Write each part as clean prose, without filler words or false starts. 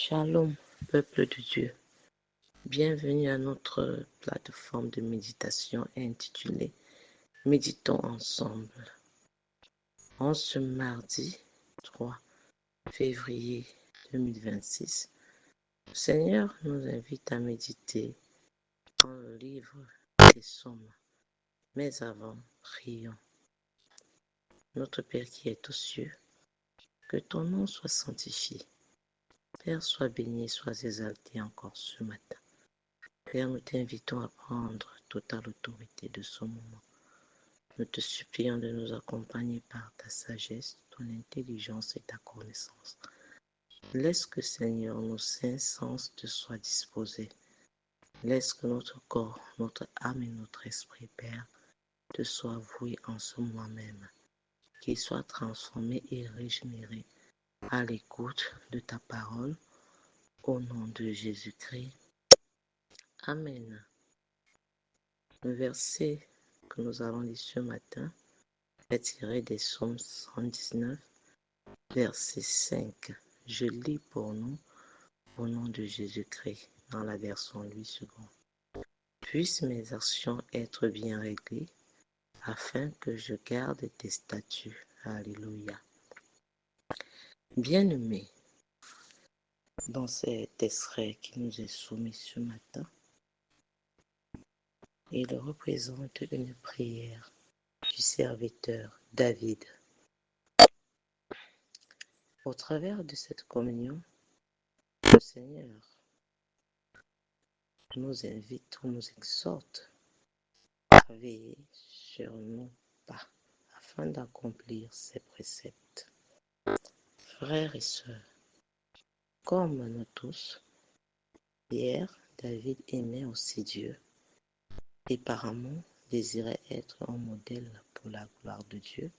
Shalom, peuple de Dieu. Bienvenue à notre plateforme de méditation intitulée Méditons ensemble. En ce mardi 3 février 2026, le Seigneur nous invite à méditer dans le livre des Psaumes. Mais avant, prions. Notre Père qui est aux cieux, que ton nom soit sanctifié. Père, sois béni, sois exalté encore ce matin. Père, nous t'invitons à prendre totale autorité de ce moment. Nous te supplions de nous accompagner par ta sagesse, ton intelligence et ta connaissance. Laisse que, Seigneur, nos cinq sens te soient disposés. Laisse que notre corps, notre âme et notre esprit, Père, te soient voués en ce moment même. Qu'ils soient transformés et régénérés à l'écoute de ta parole. Au nom de Jésus-Christ. Amen. Le verset que nous allons lire ce matin est tiré des Psaumes 119, verset 5. Je lis pour nous au nom de Jésus-Christ dans la version 8 secondes. Puissent mes actions être bien réglées afin que je garde tes statuts. Alléluia. Bien-aimés, dans cet extrait qui nous est soumis ce matin, il représente une prière du serviteur David. Au travers de cette communion, le Seigneur nous invite ou nous exhorte à veiller sur nos pas afin d'accomplir ses préceptes. Frères et sœurs, comme nous tous, hier, David aimait aussi Dieu et par amour désirait être un modèle pour la gloire de Dieu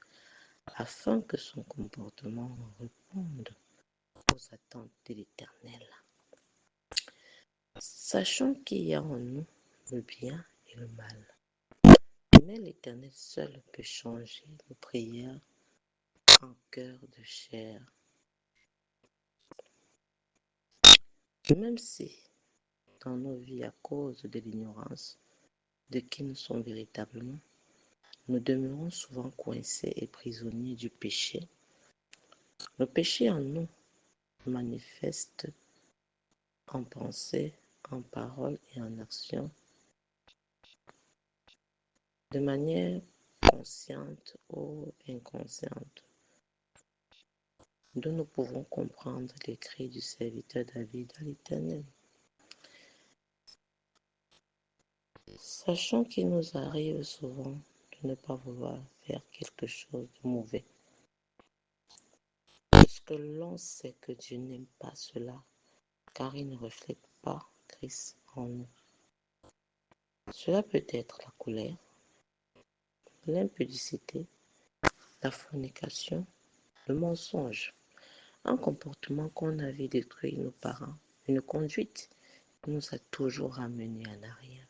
afin que son comportement réponde aux attentes de l'Éternel. Sachons qu'il y a en nous le bien et le mal. Mais l'Éternel seul peut changer nos prières en cœur de chair. Même si, dans nos vies, à cause de l'ignorance de qui nous sommes véritablement, nous demeurons souvent coincés et prisonniers du péché. Le péché en nous manifeste en pensée, en parole et en action de manière consciente ou inconsciente, d'où nous pouvons comprendre les cris du serviteur David à l'Éternel. Sachant qu'il nous arrive souvent de ne pas vouloir faire quelque chose de mauvais, parce que l'on sait que Dieu n'aime pas cela, car il ne reflète pas Christ en nous. Cela peut être la colère, l'impudicité, la fornication, le mensonge, un comportement qu'on avait détruit nos parents, une conduite qui nous a toujours ramenés en arrière.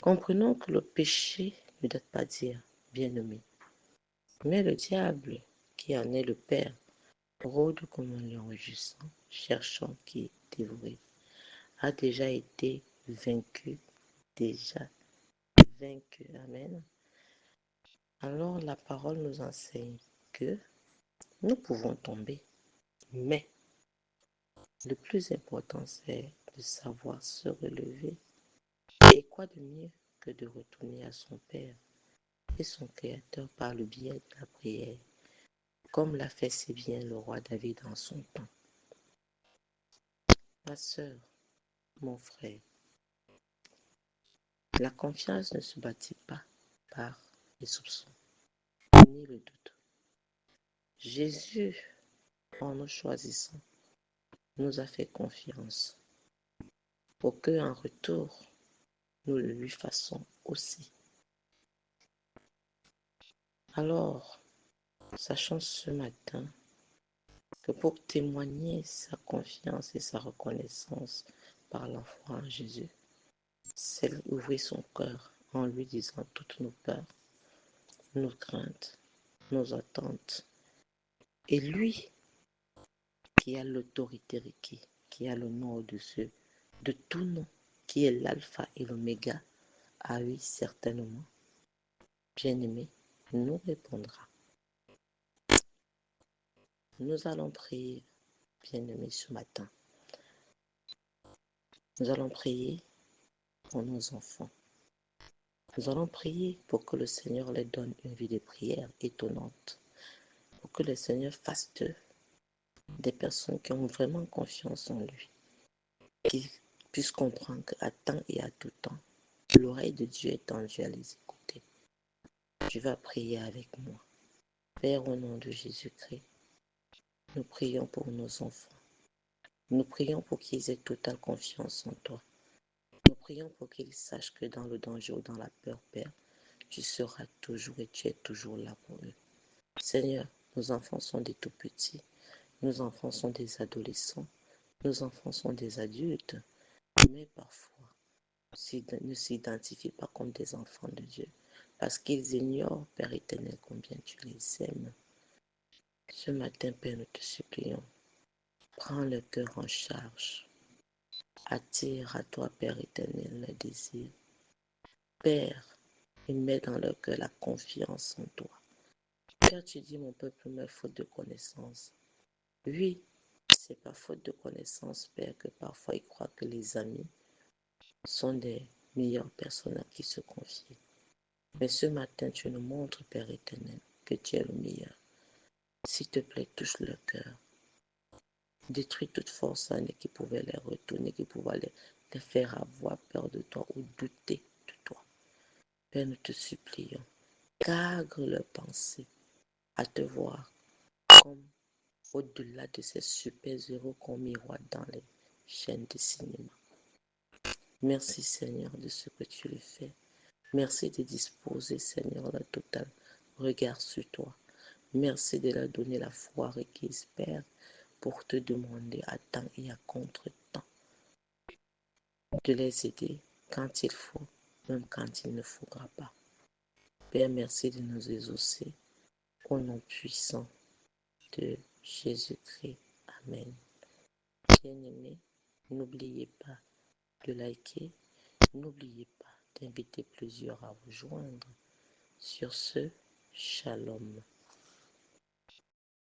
Comprenons que le péché ne date pas dire bien-aimé, mais le diable, qui en est le père, rôde comme un lion rugissant, cherchant qui dévorer, a déjà été vaincu, Amen. Alors la parole nous enseigne que nous pouvons tomber, mais le plus important c'est de savoir se relever. Et quoi de mieux que de retourner à son Père et son Créateur par le biais de la prière, comme l'a fait si bien le roi David en son temps. Ma sœur, mon frère, la confiance ne se bâtit pas par les soupçons, ni le doute. Jésus, en nous choisissant, nous a fait confiance pour que, en retour, nous le lui fassions aussi. Alors, sachons ce matin que pour témoigner sa confiance et sa reconnaissance par la foi en Jésus, c'est ouvrir son cœur en lui disant toutes nos peurs, nos craintes, nos attentes. Et lui, qui a l'autorité requise, qui a le nom au-dessus de tout nom, qui est l'alpha et l'oméga. Ah oui, certainement, bien-aimé, nous répondra. Nous allons prier, bien-aimé, ce matin. Nous allons prier pour nos enfants. Nous allons prier pour que le Seigneur leur donne une vie de prière étonnante, pour que le Seigneur fasse d'eux des personnes qui ont vraiment confiance en lui, qui puissent comprendre qu'à temps et à tout temps, l'oreille de Dieu est tendue à les écouter. Tu vas prier avec moi. Père, au nom de Jésus-Christ, nous prions pour nos enfants. Nous prions pour qu'ils aient totale confiance en toi. Nous prions pour qu'ils sachent que dans le danger ou dans la peur, Père, tu seras toujours et tu es toujours là pour eux. Seigneur, nos enfants sont des tout petits. Nos enfants sont des adolescents. Nos enfants sont des adultes. Mais parfois, ne s'identifient pas comme des enfants de Dieu. Parce qu'ils ignorent, Père éternel, combien tu les aimes. Ce matin, Père, nous te supplions. Prends le cœur en charge. Attire à toi, Père éternel, le désir. Père, et mets dans leur cœur la confiance en toi. Père, tu dis, mon peuple meurt faute de connaissance. Oui, c'est pas faute de connaissance, Père, que parfois ils croient que les amis sont des meilleures personnes à qui se confier. Mais ce matin, tu nous montres, Père éternel, que tu es le meilleur. S'il te plaît, touche leur cœur. Détruis toute force qui pouvait les retourner, qui pouvait les faire avoir peur de toi ou douter de toi. Père, nous te supplions, cadre leurs pensées à te voir comme au-delà de ces super-héros qu'on miroite dans les chaînes de cinéma. Merci Seigneur de ce que tu le fais. Merci de disposer Seigneur le total regard sur toi. Merci de leur donner la foi requise, Père, pour te demander à temps et à contre-temps de les aider quand il faut, même quand il ne faudra pas. Père, merci de nous exaucer au nom puissant de Jésus-Christ. Amen. Bien-aimés, n'oubliez pas de liker, n'oubliez pas d'inviter plusieurs à vous joindre. Sur ce, shalom.